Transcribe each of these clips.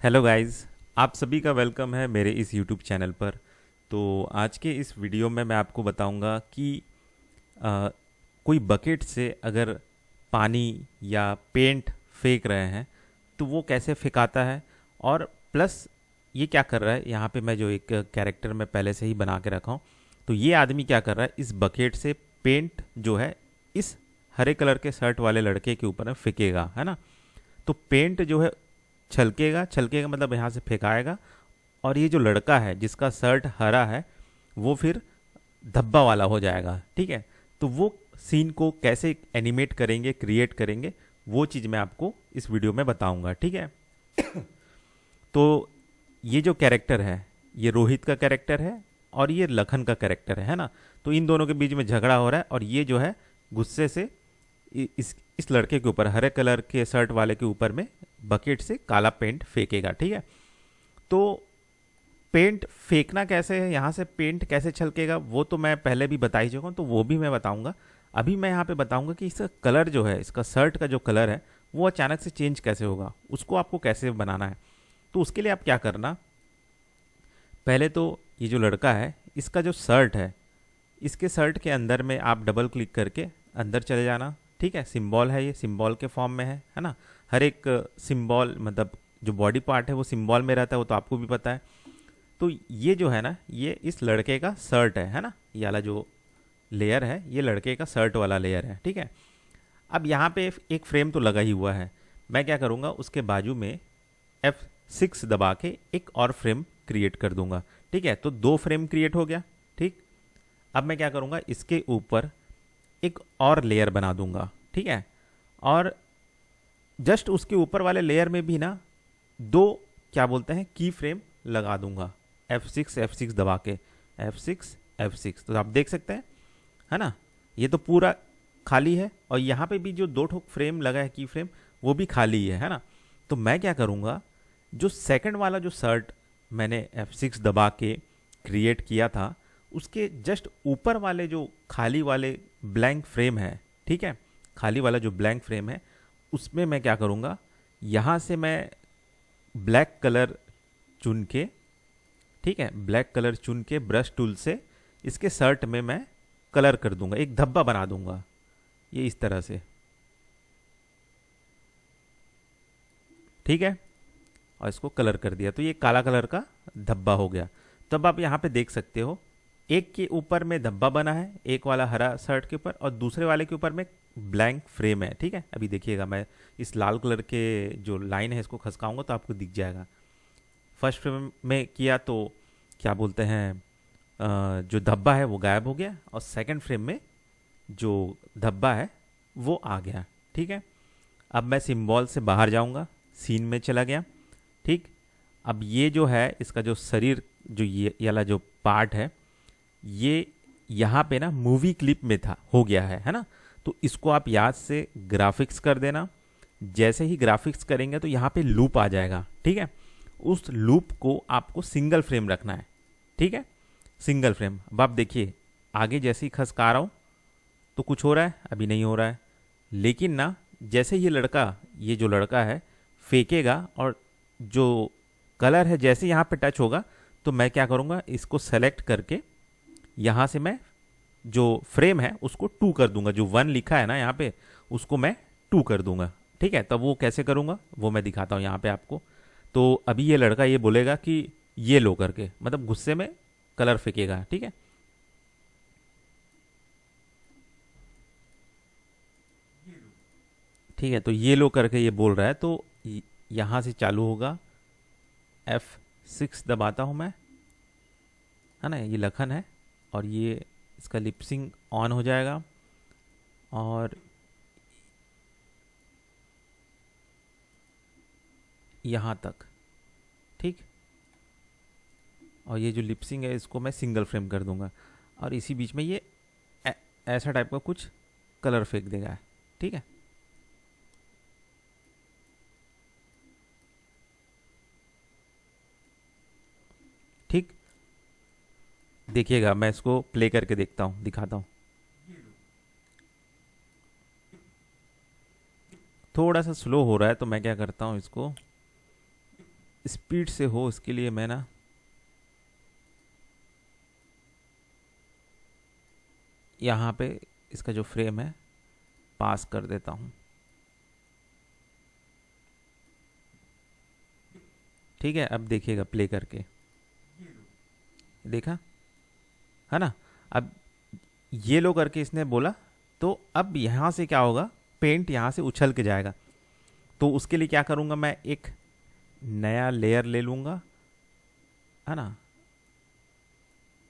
Hello guys, आप सभी का वेलकम है मेरे इस यूट्यूब चैनल पर। तो आज के इस वीडियो में मैं आपको बताऊंगा कि अ, कोई बकेट से अगर पानी या पेंट फेंक रहे हैं तो वो कैसे फेंकाता है। और प्लस ये क्या कर रहा है, यहाँ पे मैं जो एक कैरेक्टर में पहले से ही बना के रखा हूँ, तो ये आदमी क्या कर रहा है, इस बकेट से पेंट जो है इस हरे कलर के शर्ट वाले लड़के के ऊपर फेंकेगा, है ना। तो पेंट जो है छलकेगा, छलकेगा मतलब यहाँ से फेंकाएगा। और ये जो लड़का है जिसका शर्ट हरा है वो फिर धब्बा वाला हो जाएगा, ठीक है। तो वो सीन को कैसे एनिमेट करेंगे, क्रिएट करेंगे, वो चीज़ मैं आपको इस वीडियो में बताऊंगा, ठीक है। तो ये जो कैरेक्टर है, ये रोहित का कैरेक्टर है और ये लखन का कैरेक्टर है ना। तो इन दोनों के बीच में झगड़ा हो रहा है और ये जो है गुस्से से इस लड़के के ऊपर, हरे कलर के शर्ट वाले के ऊपर में बकेट से काला पेंट फेंकेगा, ठीक है। तो पेंट फेंकना कैसे है, यहाँ से पेंट कैसे छलकेगा, वो तो मैं पहले भी बता ही चुका हूँ, तो वो भी मैं बताऊंगा। अभी मैं यहाँ पे बताऊंगा कि इसका कलर जो है, इसका शर्ट का जो कलर है वो अचानक से चेंज कैसे होगा, उसको आपको कैसे बनाना है। तो उसके लिए आप क्या करना, पहले तो ये जो लड़का है इसका जो शर्ट है, इसके शर्ट के अंदर में आप डबल क्लिक करके अंदर चले जाना, ठीक है। सिंबल है, ये सिंबल के फॉर्म में है ना। हर एक सिंबल मतलब जो बॉडी पार्ट है वो सिंबल में रहता है, वो तो आपको भी पता है। तो ये जो है ना, ये इस लड़के का शर्ट है ना। ये वाला जो लेयर है ये लड़के का शर्ट वाला लेयर है, ठीक है। अब यहाँ पे एक फ्रेम तो लगा ही हुआ है, मैं क्या करूँगा उसके बाजू में F6 दबा के एक और फ्रेम क्रिएट कर दूंगा, ठीक है। तो दो फ्रेम क्रिएट हो गया, ठीक। अब मैं क्या करूँगा, इसके ऊपर एक और लेयर बना दूंगा, ठीक है। और जस्ट उसके ऊपर वाले लेयर में भी ना दो, क्या बोलते हैं, की फ्रेम लगा दूंगा, F6 दबा के, F6 तो आप देख सकते हैं, है ना। ये तो पूरा खाली है और यहाँ पे भी जो दो ठोक फ्रेम लगा है, की फ्रेम, वो भी खाली है ना। तो मैं क्या करूँगा, जो सेकंड वाला जो शर्ट मैंने F6 दबा के क्रिएट किया था, उसके जस्ट ऊपर वाले जो खाली वाले ब्लैंक फ्रेम है, ठीक है, खाली वाला जो ब्लैंक फ्रेम है, उसमें मैं क्या करूँगा, यहाँ से मैं ब्लैक कलर चुन के, ठीक है, ब्लैक कलर चुन के ब्रश टूल से इसके शर्ट में मैं कलर कर दूंगा, एक धब्बा बना दूंगा, ये इस तरह से, ठीक है। और इसको कलर कर दिया तो ये काला कलर का धब्बा हो गया। तब आप यहाँ पे देख सकते हो, एक के ऊपर में धब्बा बना है, एक वाला हरा शर्ट के ऊपर, और दूसरे वाले के ऊपर में ब्लैंक फ्रेम है, ठीक है। अभी देखिएगा, मैं इस लाल कलर के जो लाइन है इसको खसकाऊंगा तो आपको दिख जाएगा। फर्स्ट फ्रेम में किया तो क्या बोलते हैं, जो धब्बा है वो गायब हो गया, और सेकंड फ्रेम में जो धब्बा है वो आ गया, ठीक है। अब मैं सिंबल से बाहर जाऊंगा, सीन में चला गया, ठीक। अब ये जो है इसका जो शरीर, जो ये वाला जो पार्ट है, ये यहाँ पे ना मूवी क्लिप में था, हो गया है ना। तो इसको आप याद से ग्राफिक्स कर देना। जैसे ही ग्राफिक्स करेंगे तो यहाँ पे लूप आ जाएगा, ठीक है। उस लूप को आपको सिंगल फ्रेम रखना है, ठीक है, सिंगल फ्रेम। अब आप देखिए, आगे जैसे ही खसका रहा हूँ तो कुछ हो रहा है, अभी नहीं हो रहा है। लेकिन ना, जैसे ये लड़का, ये जो लड़का है फेंकेगा और जो कलर है जैसे यहाँ पे टच होगा, तो मैं क्या करूँगा, इसको सेलेक्ट करके यहाँ से मैं जो फ्रेम है उसको 2 कर दूंगा, जो 1 लिखा है ना यहाँ पे, उसको मैं 2 कर दूंगा, ठीक है। तब वो कैसे करूँगा वो मैं दिखाता हूँ यहाँ पे आपको। तो अभी ये लड़का ये बोलेगा कि ये लो करके, मतलब गुस्से में कलर फेंकेगा, ठीक है। ठीक है, तो ये लो करके ये बोल रहा है, तो यहाँ से चालू होगा, F6 दबाता हूँ मैं, है ना। ये लखन है और ये इसका लिपसिंग ऑन हो जाएगा, और यहाँ तक, ठीक। और ये जो लिपसिंग है इसको मैं सिंगल फ्रेम कर दूंगा, और इसी बीच में ये ऐसा टाइप का कुछ कलर फेंक देगा, ठीक है। ठीक, देखिएगा, मैं इसको प्ले करके देखता हूँ, दिखाता हूँ। थोड़ा सा स्लो हो रहा है तो मैं क्या करता हूँ, इसको स्पीड से हो इसके लिए मैं ना यहाँ पे इसका जो फ्रेम है पास कर देता हूँ। ठीक है, अब देखिएगा प्ले करके, देखा है ना। अब ये लो करके इसने बोला, तो अब यहाँ से क्या होगा, पेंट यहाँ से उछल के जाएगा। तो उसके लिए क्या करूँगा, मैं एक नया लेयर ले लूँगा, है ना,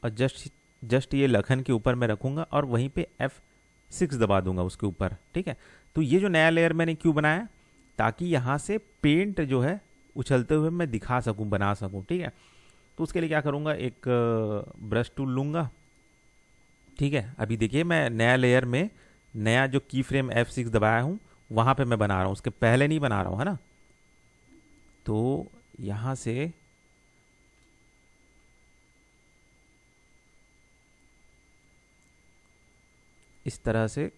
और जस्ट जस्ट ये लखन के ऊपर मैं रखूँगा और वहीं पे F6 दबा दूंगा उसके ऊपर। ठीक है, तो ये जो नया लेयर मैंने क्यों बनाया, ताकि यहाँ से पेंट जो है उछलते हुए मैं दिखा सकूँ, बना सकूँ। ठीक है, तो उसके लिए क्या करूँगा, एक ब्रश टूल लूँगा। ठीक है, अभी देखिए मैं नया लेयर में नया जो की फ्रेम F6 दबाया हूँ वहाँ पे मैं बना रहा हूँ, उसके पहले नहीं बना रहा हूँ, है ना। तो यहाँ से इस तरह से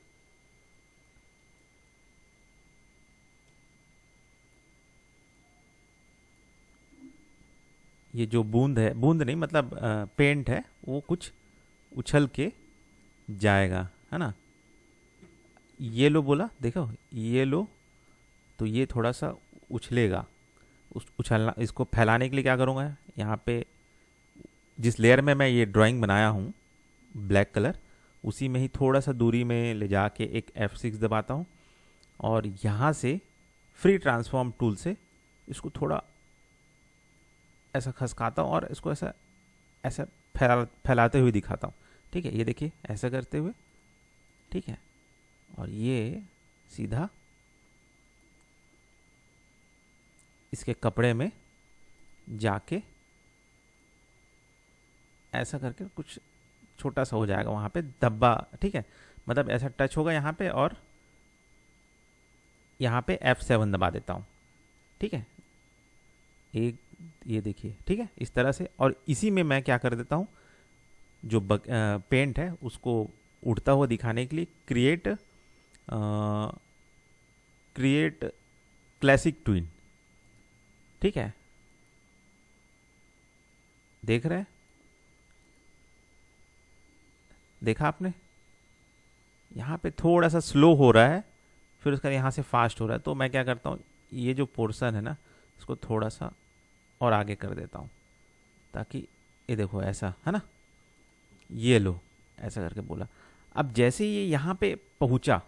ये जो बूंद है, बूंद नहीं मतलब पेंट है, वो कुछ उछल के जाएगा, है ना। ये लो बोला, देखो ये लो, तो ये थोड़ा सा उछलेगा। उछलना, इसको फैलाने के लिए क्या करूँगा, यहाँ पे जिस लेयर में मैं ये ड्राइंग बनाया हूँ ब्लैक कलर, उसी में ही थोड़ा सा दूरी में ले जाके एक F6 दबाता हूँ और यहाँ से फ्री ट्रांसफॉर्म टूल से इसको थोड़ा ऐसा खसकाता हूँ और इसको ऐसा ऐसा फैलाते हुए दिखाता हूँ। ठीक है, ये देखिए ऐसा करते हुए। ठीक है, और ये सीधा इसके कपड़े में जाके ऐसा करके कुछ छोटा सा हो जाएगा वहाँ पे धब्बा। ठीक है, मतलब ऐसा टच होगा यहाँ पे और यहाँ पे F7 दबा देता हूँ। ठीक है, एक ये देखिए, ठीक है, इस तरह से। और इसी में मैं क्या कर देता हूँ, जो पेंट है उसको उड़ता हुआ दिखाने के लिए क्रिएट क्लासिक ट्विन। ठीक है, देख रहे हैं, देखा आपने, यहाँ पे थोड़ा सा स्लो हो रहा है, फिर उसका यहाँ से फास्ट हो रहा है। तो मैं क्या करता हूँ, ये जो पोर्शन है ना, इसको थोड़ा सा और आगे कर देता हूँ, ताकि ये देखो ऐसा, है ना, ये लो ऐसा करके बोला। अब जैसे ये यहाँ पे पहुँचा,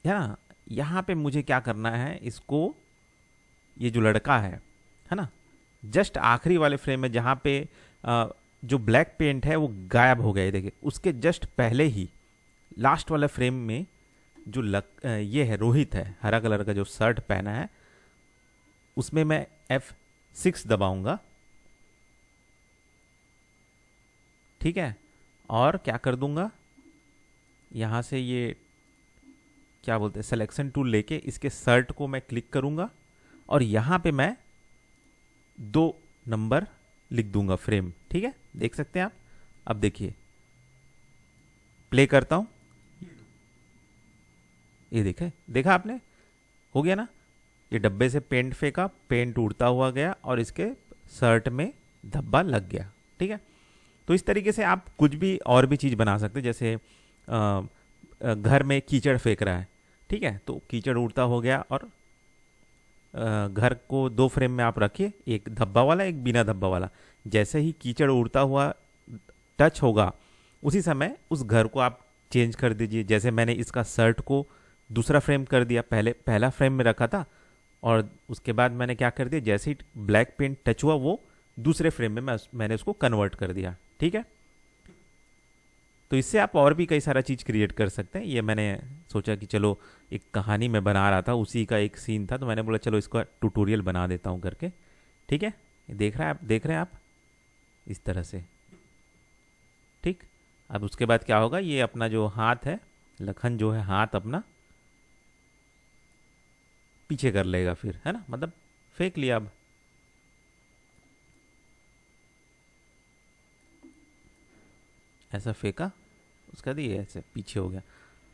है ना, यहाँ पे मुझे क्या करना है, इसको, ये जो लड़का है ना, जस्ट आखिरी वाले फ्रेम में जहाँ पे जो ब्लैक पेंट है वो गायब हो गया है, देखिए उसके जस्ट पहले ही लास्ट वाले फ्रेम में जो ये है रोहित है, हरा कलर का जो शर्ट पहना है, उसमें मैं F6 दबाऊंगा। ठीक है, और क्या कर दूंगा, यहाँ से ये क्या बोलते हैं सिलेक्शन टूल लेके इसके शर्ट को मैं क्लिक करूंगा और यहाँ पे मैं 2 नंबर लिख दूंगा फ्रेम। ठीक है, देख सकते हैं आप। अब देखिए प्ले करता हूं, ये देखे, देखा आपने, हो गया ना, ये डब्बे से पेंट फेंका, पेंट उड़ता हुआ गया और इसके शर्ट में धब्बा लग गया। ठीक है, तो इस तरीके से आप कुछ भी और भी चीज़ बना सकते हैं, जैसे घर में कीचड़ फेंक रहा है, ठीक है, तो कीचड़ उड़ता हो गया और घर को 2 फ्रेम में आप रखिए, एक धब्बा वाला एक बिना धब्बा वाला। जैसे ही कीचड़ उड़ता हुआ टच होगा उसी समय उस घर को आप चेंज कर दीजिए। जैसे मैंने इसका शर्ट को दूसरा फ्रेम कर दिया, पहले पहला फ्रेम में रखा था और उसके बाद मैंने क्या कर दिया, जैसे ही ब्लैक पेंट टच हुआ वो दूसरे फ्रेम में मैंने उसको कन्वर्ट कर दिया। ठीक है, तो इससे आप और भी कई सारा चीज़ क्रिएट कर सकते हैं। ये मैंने सोचा कि चलो एक कहानी में बना रहा था, उसी का एक सीन था, तो मैंने बोला चलो इसका ट्यूटोरियल बना देता हूँ करके। ठीक है, देख रहे हैं आप, देख रहे हैं आप इस तरह से। ठीक, अब उसके बाद क्या होगा, ये अपना जो हाथ है, लखन जो है हाथ अपना पीछे कर लेगा फिर, है ना, मतलब फेंक लिया। अब ऐसा फेंका, उसका दिए ऐसे पीछे हो गया।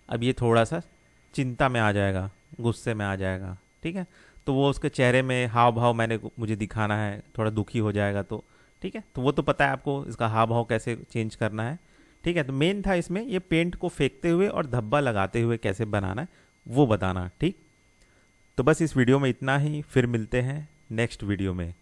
अब ये थोड़ा सा चिंता में आ जाएगा, गुस्से में आ जाएगा। ठीक है, तो वो उसके चेहरे में हाव भाव मुझे दिखाना है, थोड़ा दुखी हो जाएगा तो ठीक है, तो वो तो पता है आपको इसका हाव भाव कैसे चेंज करना है। ठीक है, तो मेन था इसमें ये पेंट को फेंकते हुए और धब्बा लगाते हुए कैसे बनाना है वो बताना। ठीक, तो बस इस वीडियो में इतना ही, फिर मिलते हैं नेक्स्ट वीडियो में।